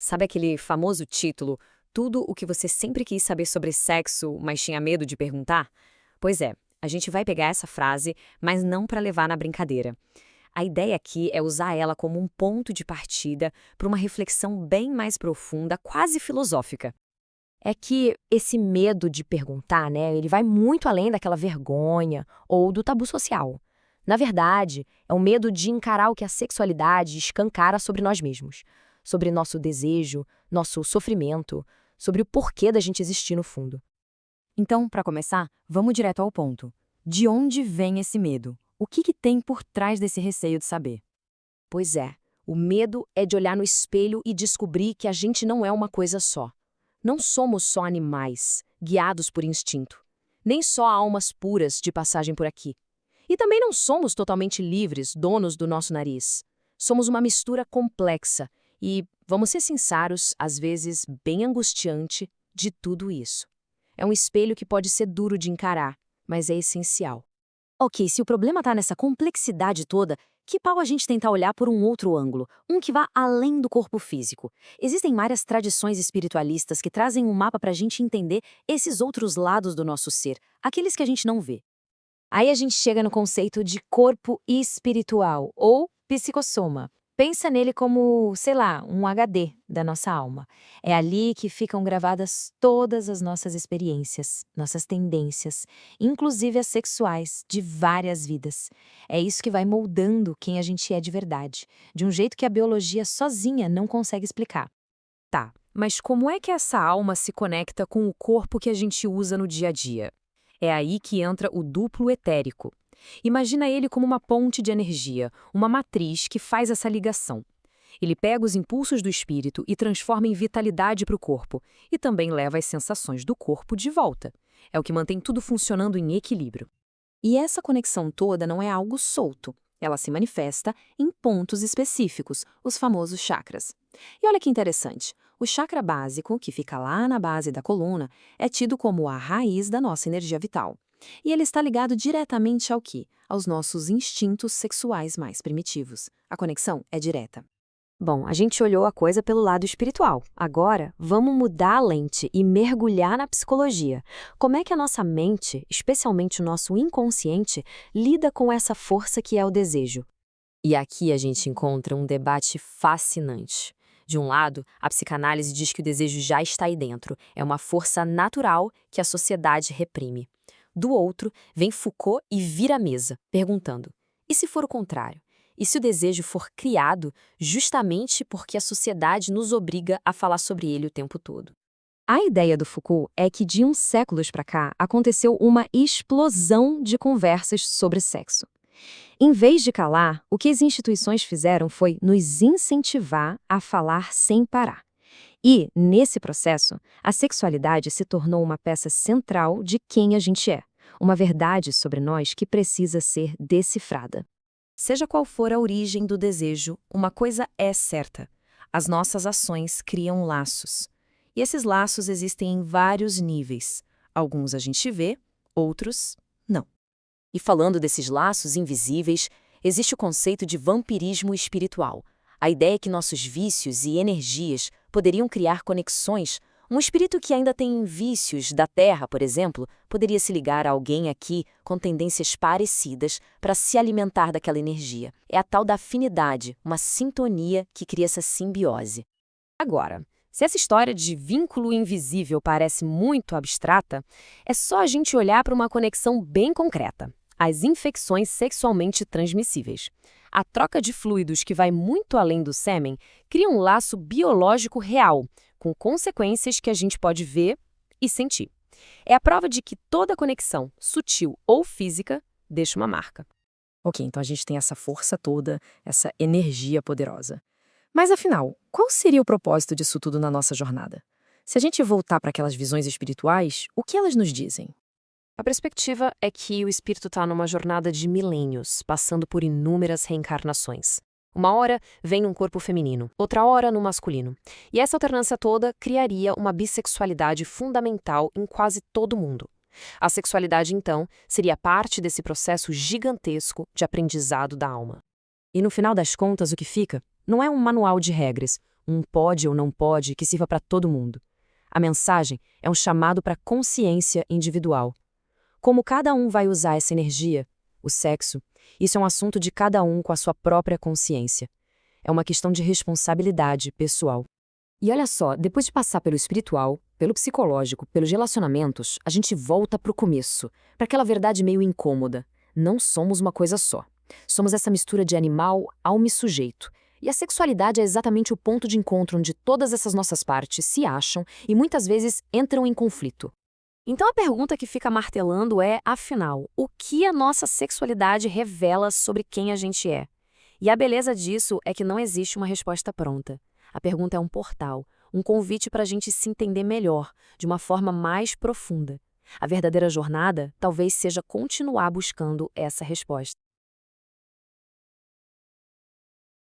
Sabe aquele famoso título, Tudo o que você sempre quis saber sobre sexo, mas tinha medo de perguntar? Pois é, a gente vai pegar essa frase, mas não para levar na brincadeira. A ideia aqui é usar ela como um ponto de partida para uma reflexão bem mais profunda, quase filosófica. É que esse medo de perguntar, né, ele vai muito além daquela vergonha ou do tabu social. Na verdade, é o medo de encarar o que a sexualidade escancara sobre nós mesmos, sobre nosso desejo, nosso sofrimento, sobre o porquê da gente existir no fundo. Então, para começar, vamos direto ao ponto. De onde vem esse medo? O que tem por trás desse receio de saber? Pois é, o medo é de olhar no espelho e descobrir que a gente não é uma coisa só. Não somos só animais, guiados por instinto, nem só almas puras de passagem por aqui. E também não somos totalmente livres, donos do nosso nariz. Somos uma mistura complexa e, vamos ser sinceros, às vezes bem angustiante, de tudo isso. É um espelho que pode ser duro de encarar, mas é essencial. Ok, se o problema está nessa complexidade toda, que tal a gente tentar olhar por um outro ângulo, um que vá além do corpo físico? Existem várias tradições espiritualistas que trazem um mapa para a gente entender esses outros lados do nosso ser, aqueles que a gente não vê. Aí a gente chega no conceito de corpo espiritual, ou psicossoma. Pensa nele como, sei lá, um HD da nossa alma. É ali que ficam gravadas todas as nossas experiências, nossas tendências, inclusive as sexuais, de várias vidas. É isso que vai moldando quem a gente é de verdade, de um jeito que a biologia sozinha não consegue explicar. Tá, mas como é que essa alma se conecta com o corpo que a gente usa no dia a dia? É aí que entra o duplo etérico. Imagina ele como uma ponte de energia, uma matriz que faz essa ligação. Ele pega os impulsos do espírito e transforma em vitalidade para o corpo, e também leva as sensações do corpo de volta. É o que mantém tudo funcionando em equilíbrio. E essa conexão toda não é algo solto. Ela se manifesta em pontos específicos, os famosos chakras. E olha que interessante, o chakra básico, que fica lá na base da coluna, é tido como a raiz da nossa energia vital. E ele está ligado diretamente ao quê? Aos nossos instintos sexuais mais primitivos. A conexão é direta. Bom, a gente olhou a coisa pelo lado espiritual. Agora, vamos mudar a lente e mergulhar na psicologia. Como é que a nossa mente, especialmente o nosso inconsciente, lida com essa força que é o desejo? E aqui a gente encontra um debate fascinante. De um lado, a psicanálise diz que o desejo já está aí dentro, é uma força natural que a sociedade reprime. Do outro, vem Foucault e vira a mesa, perguntando: e se for o contrário? E se o desejo for criado justamente porque a sociedade nos obriga a falar sobre ele o tempo todo? A ideia do Foucault é que de uns séculos para cá aconteceu uma explosão de conversas sobre sexo. Em vez de calar, o que as instituições fizeram foi nos incentivar a falar sem parar. E, nesse processo, a sexualidade se tornou uma peça central de quem a gente é, uma verdade sobre nós que precisa ser decifrada. Seja qual for a origem do desejo, uma coisa é certa: as nossas ações criam laços. E esses laços existem em vários níveis. Alguns a gente vê, outros não. E falando desses laços invisíveis, existe o conceito de vampirismo espiritual. A ideia é que nossos vícios e energias poderiam criar conexões. Um espírito que ainda tem vícios da Terra, por exemplo, poderia se ligar a alguém aqui com tendências parecidas para se alimentar daquela energia. É a tal da afinidade, uma sintonia que cria essa simbiose. Agora, se essa história de vínculo invisível parece muito abstrata, é só a gente olhar para uma conexão bem concreta: as infecções sexualmente transmissíveis. A troca de fluidos que vai muito além do sêmen cria um laço biológico real, com consequências que a gente pode ver e sentir. É a prova de que toda conexão, sutil ou física, deixa uma marca. Ok, então a gente tem essa força toda, essa energia poderosa. Mas afinal, qual seria o propósito disso tudo na nossa jornada? Se a gente voltar para aquelas visões espirituais, o que elas nos dizem? A perspectiva é que o espírito está numa jornada de milênios, passando por inúmeras reencarnações. Uma hora vem num corpo feminino, outra hora no masculino. E essa alternância toda criaria uma bissexualidade fundamental em quase todo mundo. A sexualidade, então, seria parte desse processo gigantesco de aprendizado da alma. E no final das contas, o que fica não é um manual de regras, um pode ou não pode que sirva para todo mundo. A mensagem é um chamado para consciência individual. Como cada um vai usar essa energia, o sexo, isso é um assunto de cada um com a sua própria consciência. É uma questão de responsabilidade pessoal. E olha só, depois de passar pelo espiritual, pelo psicológico, pelos relacionamentos, a gente volta pro começo, para aquela verdade meio incômoda. Não somos uma coisa só. Somos essa mistura de animal, alma e sujeito. E a sexualidade é exatamente o ponto de encontro onde todas essas nossas partes se acham e muitas vezes entram em conflito. Então a pergunta que fica martelando é, afinal, o que a nossa sexualidade revela sobre quem a gente é? E a beleza disso é que não existe uma resposta pronta. A pergunta é um portal, um convite para a gente se entender melhor, de uma forma mais profunda. A verdadeira jornada talvez seja continuar buscando essa resposta.